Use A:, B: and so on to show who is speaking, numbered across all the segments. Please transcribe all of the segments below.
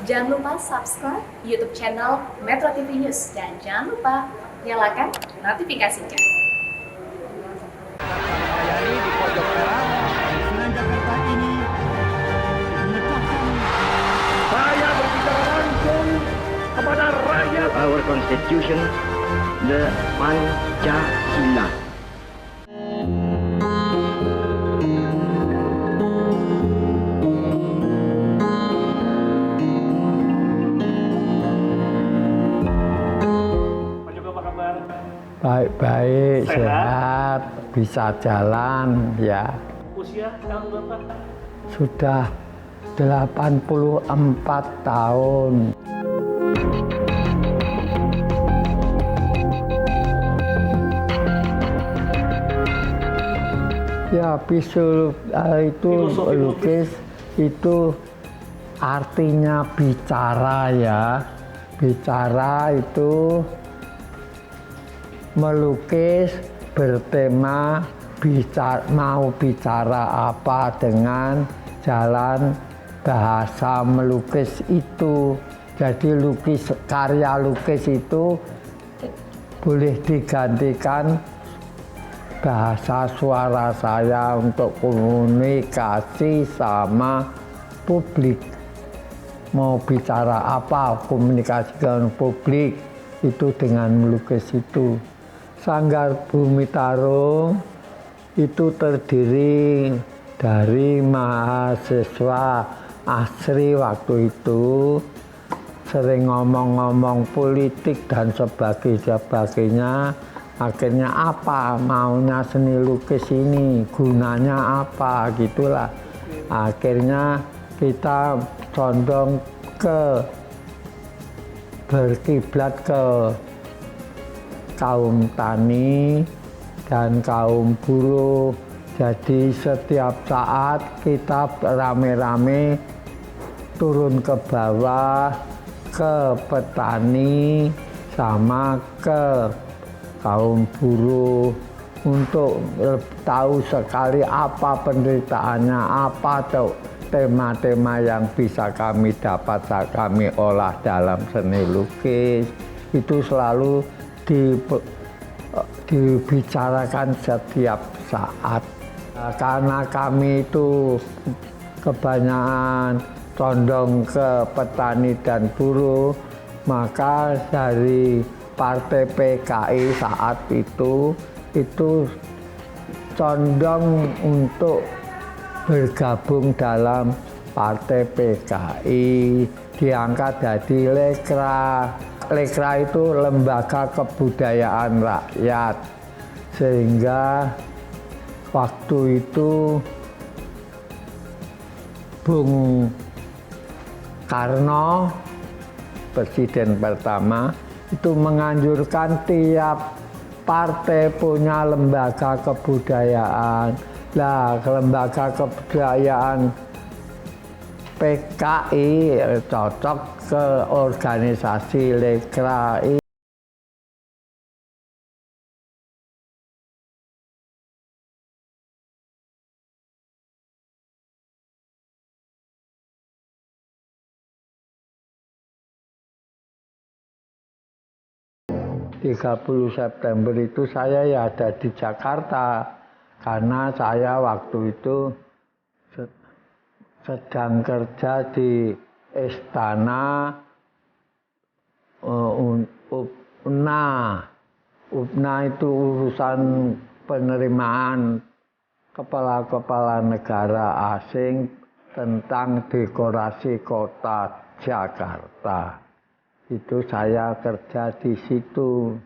A: Jangan lupa subscribe YouTube channel Metro TV News dan jangan lupa nyalakan notifikasinya.
B: Di pojok merah, Senayan Jakarta ini menetapkan
C: Saya berbicara langsung kepada rakyat.
D: Our Constitution, the Pancasila.
C: Pak Joko, apa kabar?
B: baik-baik,
C: Sehat?
B: sehat, bisa jalan ya.
C: Usia sekarang berapa?
B: Sudah 84 tahun. Ya, itu
C: Filosofi
B: lukis itu artinya bicara ya. Bicara itu melukis bertema mau bicara apa dengan jalan bahasa melukis itu. Jadi karya lukis itu boleh digantikan bahasa suara saya untuk komunikasi sama publik. Mau bicara apa, komunikasi dengan publik itu dengan melukis itu. Sanggar Bumi Tarung itu terdiri dari mahasiswa asri waktu itu, sering ngomong-ngomong politik dan sebagainya. Akhirnya apa maunya seni lukis ini, gunanya apa, gitulah. Akhirnya kita condong berkiblat ke kaum tani dan kaum buruh. Jadi setiap saat kita rame-rame turun ke bawah, ke petani sama ke kaum buruh untuk tahu sekali apa penderitaannya, apa tema-tema yang bisa kami dapat saat kami olah dalam seni lukis. Itu selalu dibicarakan setiap saat. Karena kami itu kebanyakan condong ke petani dan buruh, maka dari Partai PKI saat itu condong untuk bergabung dalam Partai PKI, diangkat jadi Lekra. Lekra itu lembaga kebudayaan rakyat, sehingga waktu itu Bung Karno, presiden pertama, itu menganjurkan tiap partai punya lembaga kebudayaan. Nah, lembaga kebudayaan PKI cocok ke organisasi Lekra. 30 September itu saya ya ada di Jakarta karena saya waktu itu sedang kerja di Istana UPNA. UPNA itu urusan penerimaan kepala-kepala negara asing tentang dekorasi kota Jakarta. Itu saya kerja di situ.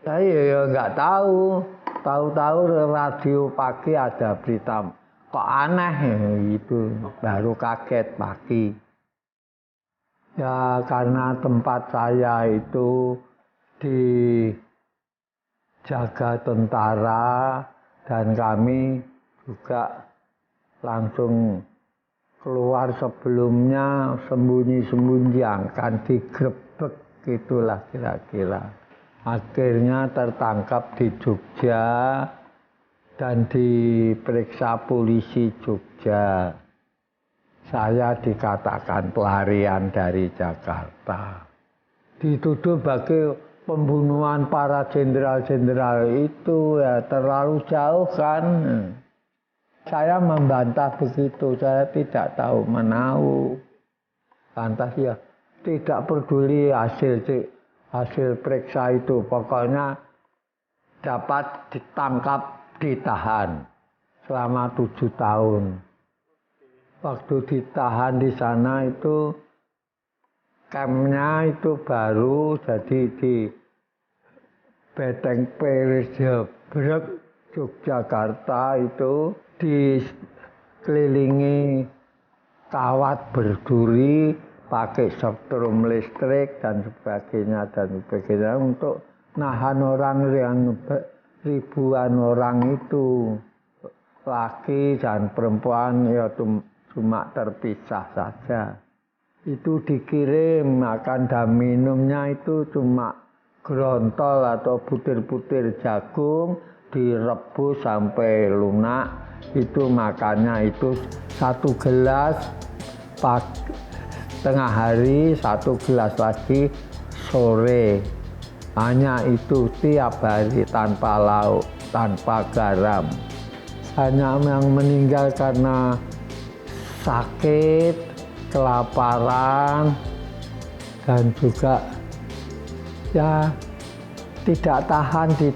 B: Saya ya nggak tahu. Tahu-tahu radio pagi ada berita. Kok aneh itu. Baru kaget pagi. Ya karena tempat saya itu dijaga tentara dan kami juga langsung keluar sebelumnya sembunyi-sembunyi akan digrebek, gitulah kira-kira. Akhirnya tertangkap di Jogja dan diperiksa polisi Jogja. saya dikatakan pelarian dari Jakarta. Dituduh sebagai pembunuhan para jenderal-jenderal itu ya terlalu jauh kan. Saya membantah begitu, saya tidak tahu menahu. Lantas ya tidak peduli hasil periksa itu, pokoknya dapat ditangkap, ditahan selama 7 tahun. Waktu ditahan di sana itu kampnya itu baru jadi di Beteng Perisjebrek Yogyakarta itu dikelilingi kawat berduri pakai setrum listrik dan sebagainya untuk nahan orang yang ribuan orang itu, laki dan perempuan ya cuma terpisah saja. Itu dikirim, makan dan minumnya itu cuma grontol atau butir-butir jagung direbus sampai lunak. Itu makannya itu 1 gelas tengah hari, 1 gelas lagi sore. Hanya itu tiap hari tanpa lauk, tanpa garam. Hanya yang meninggal karena sakit, kelaparan, dan juga ya tidak tahan di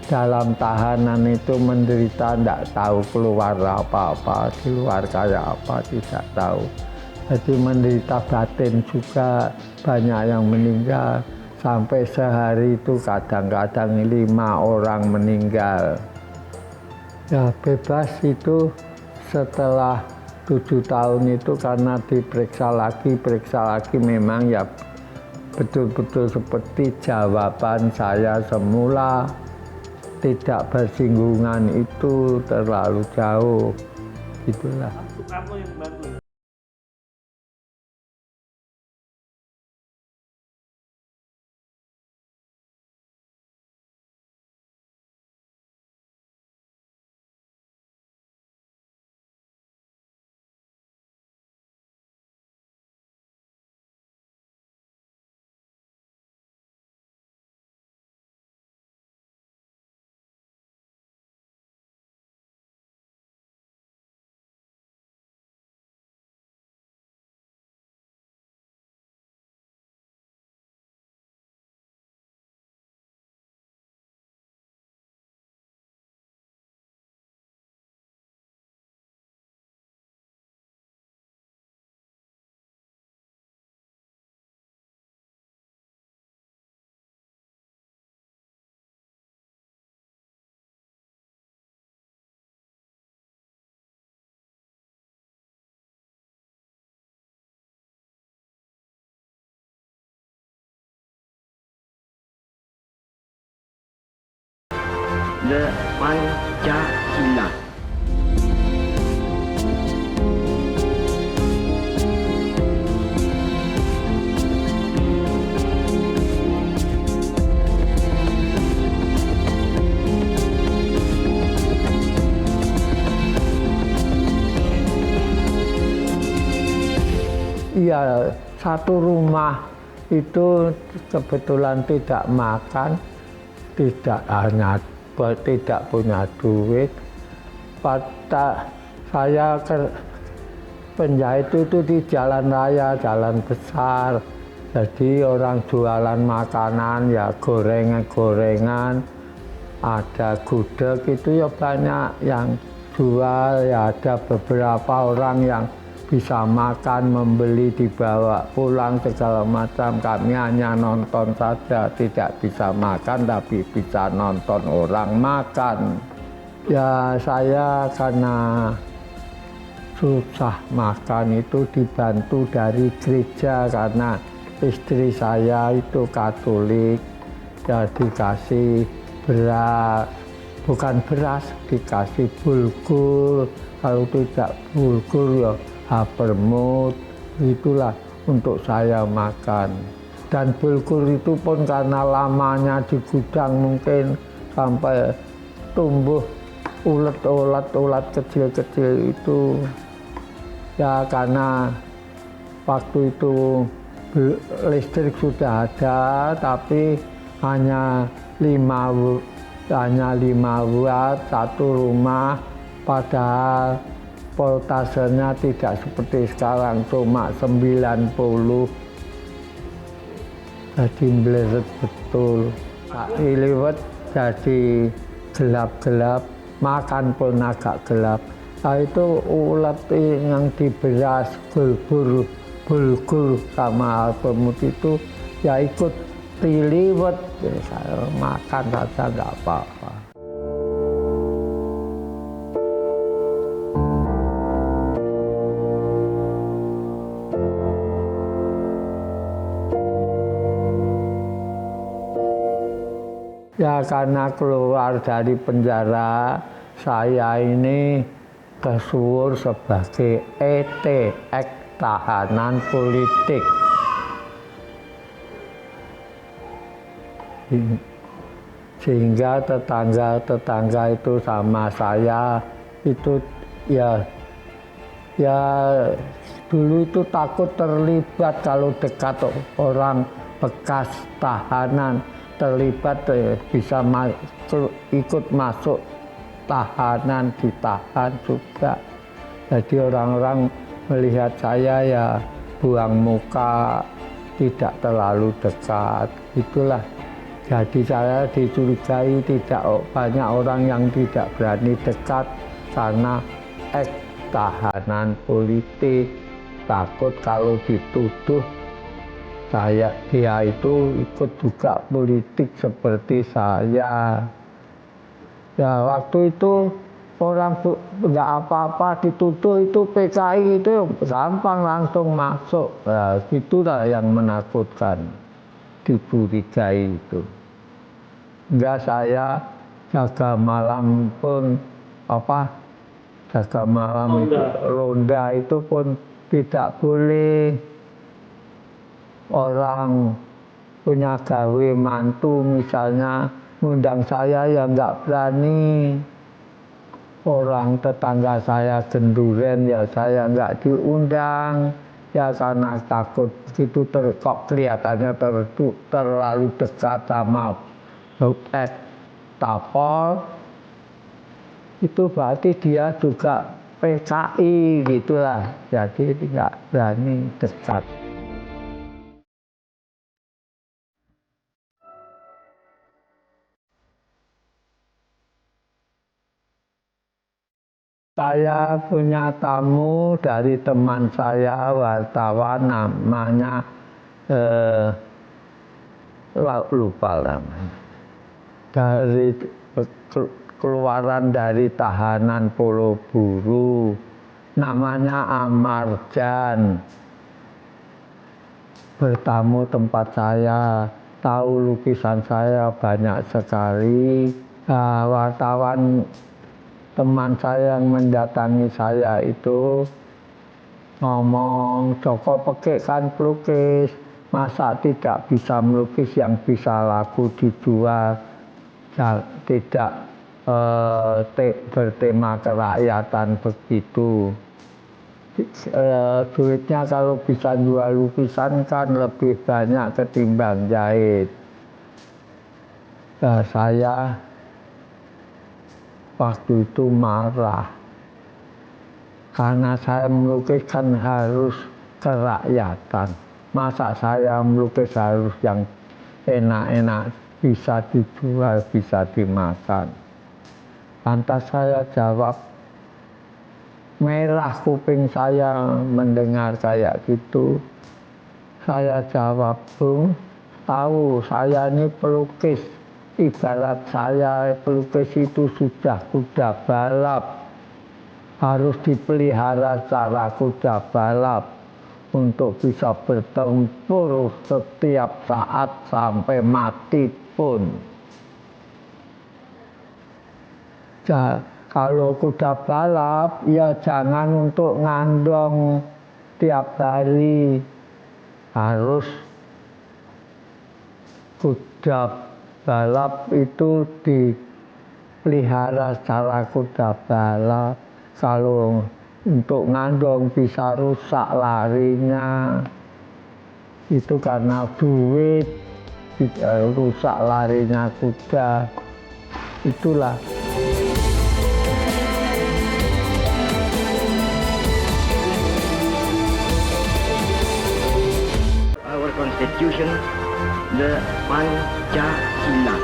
B: dalam tahanan itu menderita, tidak tahu keluar apa-apa, di luar kayak apa tidak tahu. Jadi menderita batin juga, banyak yang meninggal. Sampai sehari itu kadang-kadang 5 orang meninggal. Ya bebas itu setelah 7 tahun itu karena diperiksa lagi memang ya betul-betul seperti jawaban saya semula, tidak bersinggungan itu terlalu jauh. Itulah.
C: Soekarno yang bantu.
D: The Pancasila.
B: Iya, satu rumah itu kebetulan tidak makan, tidak punya duit. Pada saya penjahit itu di jalan raya, jalan besar. Jadi orang jualan makanan ya gorengan, ada gudeg itu ya banyak yang jual, ya ada beberapa orang yang bisa makan, membeli, dibawa pulang segala macam. Kami hanya nonton saja, tidak bisa makan tapi bisa nonton orang makan. Ya saya karena susah makan itu dibantu dari gereja karena istri saya itu Katolik, ya dikasih bukan beras, dikasih bulgur. Kalau tidak bulgur ya habermut, itulah untuk saya makan. Dan bulgur itu pun karena lamanya di gudang mungkin sampai tumbuh ulat kecil-kecil itu. Ya karena waktu itu listrik sudah ada, tapi hanya 5 watt satu rumah, padahal voltasenya tidak seperti sekarang, cuma 90. Jadi meleret betul. Tak diliwet jadi gelap-gelap, makan pun agak gelap. Nah itu ulat yang di beras, bulgur sama alpemut itu ya ikut diliwet, ya, saya makan saja nggak apa-apa. Ya karena keluar dari penjara, saya ini kesuwur sebagai ET, tahanan politik. Sehingga tetangga-tetangga itu sama saya itu ya dulu itu takut terlibat kalau dekat orang bekas tahanan, terlibat bisa ikut masuk tahanan, ditahan juga. Jadi orang-orang melihat saya ya buang muka, tidak terlalu dekat, itulah. Jadi saya dicurigai, tidak banyak orang yang tidak berani dekat karena tahanan politik, takut kalau dituduh dia itu ikut juga politik seperti saya. Ya waktu itu orang nggak apa-apa dituduh itu PKI itu gampang langsung masuk. Nah, itulah yang menakutkan, dicurigai itu. Enggak, saya jaga malam pun jaga malam itu, ronda itu pun tidak boleh. Orang punya gawe mantu misalnya ngundang saya ya nggak berani. Orang tetangga saya genduren ya saya nggak diundang. Ya karena takut itu kok kelihatannya terlalu dekat sama tapol. Itu berarti dia juga PKI gitulah. Jadi nggak berani dekat. Saya punya tamu dari teman saya, wartawan, namanya lupa namanya. Dari keluaran dari tahanan Poloburu, namanya Amarjan. Bertamu tempat saya, tahu lukisan saya banyak sekali. Wartawan teman saya yang mendatangi saya itu ngomong, Joko Pekik kan pelukis, masa tidak bisa melukis yang bisa laku dijual, tidak bertema kerakyatan begitu. Duitnya kalau bisa jual lukisan kan lebih banyak ketimbang jahit. Saya waktu itu marah karena saya melukis kan harus kerakyatan, masa saya melukis harus yang enak-enak, bisa dijual, bisa dimakan. Lantas saya jawab, merah kuping saya mendengar kayak gitu. Saya jawab, Bung, tahu saya ini pelukis. Ibarat saya pelukis itu sudah kuda balap, harus dipelihara secara kuda balap untuk bisa bertempur setiap saat sampai mati pun. Kalau kuda balap ya jangan untuk ngandong tiap hari, harus kuda balap itu dipelihara secara kuda balap. Kalau untuk ngandong bisa rusak larinya. Itu karena duit, rusak larinya kuda. Itulah.
D: Our Constitution, the Pancasila.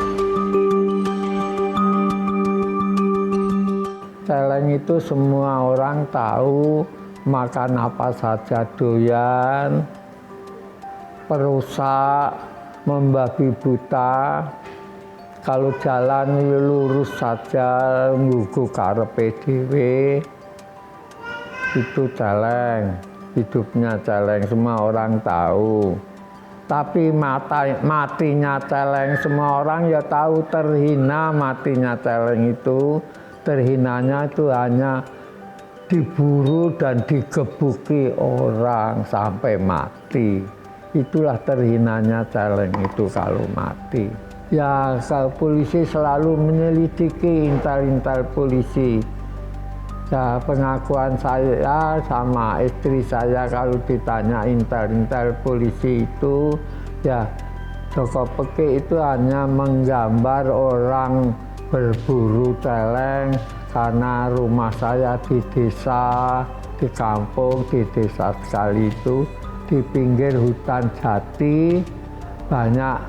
B: Celeng itu semua orang tahu, makan apa saja doyan, perusak, membabi buta. Kalau jalan lurus saja, nggugu karepe dhewe. Itu celeng, hidupnya celeng, semua orang tahu. Tapi matinya celeng, semua orang ya tahu terhina matinya celeng itu. Terhinanya itu hanya diburu dan digebuki orang sampai mati. Itulah terhinanya celeng itu kalau mati. Ya, kalau polisi selalu menyelidiki, intel-intel polisi. Ya, pengakuan saya sama istri saya kalau ditanya intel-intel polisi itu, ya Joko Peke itu hanya menggambar orang berburu celeng karena rumah saya di desa, di kampung, di desa sekali itu, di pinggir hutan jati, banyak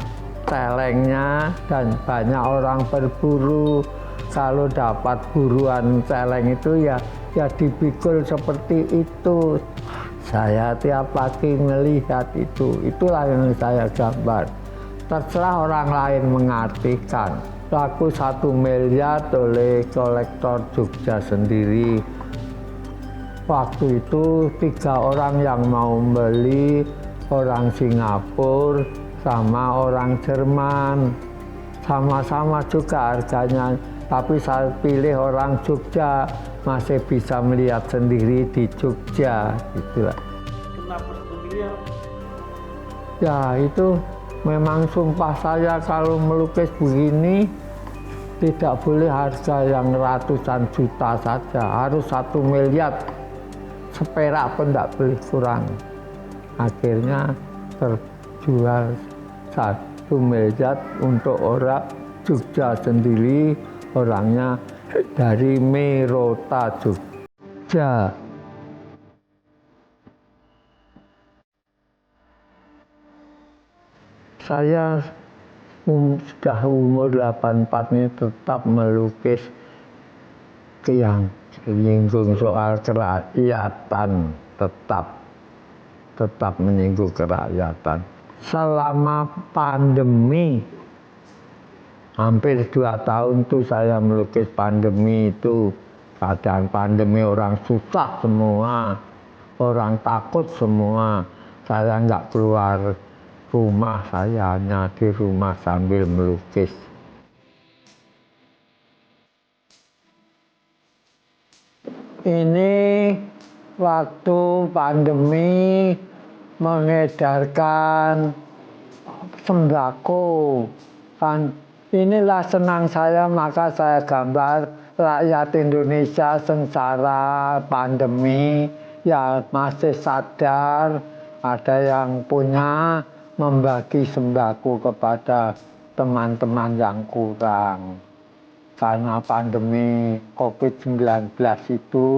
B: celengnya dan banyak orang berburu. Kalau dapat buruan celeng itu ya dipikul seperti itu. Saya tiap pagi melihat itu, itulah yang saya gambar. Terserah orang lain mengartikan. Laku 1 miliar oleh kolektor Jogja sendiri. Waktu itu 3 orang yang mau beli, orang Singapura sama orang Jerman. Sama-sama juga harganya, tapi saya pilih orang Jogja, masih bisa melihat sendiri di Jogja. Itulah.
C: Kenapa 1 miliar?
B: Ya itu memang sumpah saya kalau melukis begini tidak boleh harga yang ratusan juta saja, harus 1 miliar, seperak pun tidak boleh kurang. Akhirnya terjual 1 miliar untuk orang Jogja sendiri, orangnya dari Merota Jogja. Saya sudah umur 84 ini tetap melukis yang menyinggung soal kerakyatan, tetap menyinggung kerakyatan. Selama pandemi, hampir 2 tahun itu saya melukis pandemi itu. Keadaan pandemi orang susah semua, orang takut semua. Saya nggak keluar rumah, saya hanya di rumah sambil melukis. Ini waktu pandemi mengedarkan sembako. Kan inilah senang saya, maka saya gambar rakyat Indonesia sengsara pandemi, ya masih sadar, ada yang punya, membagi sembako kepada teman-teman yang kurang. Karena pandemi COVID-19 itu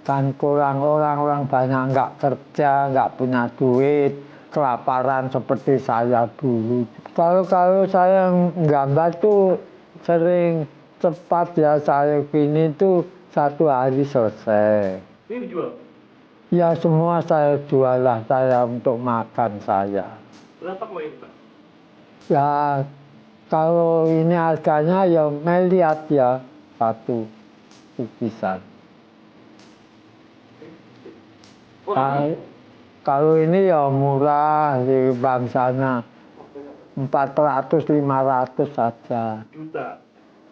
B: kan kurang, orang banyak nggak kerja, nggak punya duit, kelaparan seperti saya dulu. Kalau saya gambar tuh sering cepat ya, saya gini tuh 1 hari selesai.
C: Ini dijual?
B: Ya semua saya jual lah, saya untuk makan saya.
C: Berapa kok ini, Pak?
B: Ya kalau ini harganya ya miliar ya, 1 lukisan. Kalau ini ya murah di bank sana, 400-500 saja.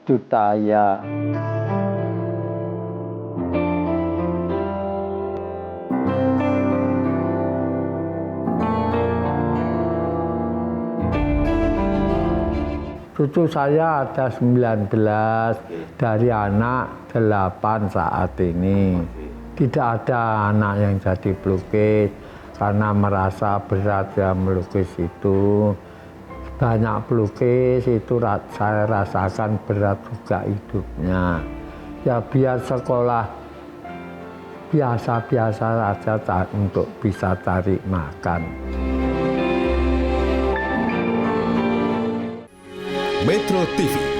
B: Juta ya. Cucu saya ada 19, dari anak 8 saat ini. Tidak ada anak yang jadi pelukis karena merasa berat ya melukis itu. Banyak pelukis itu saya rasakan berat juga hidupnya. Ya biar sekolah biasa-biasa saja untuk bisa cari makan.
E: Metro TV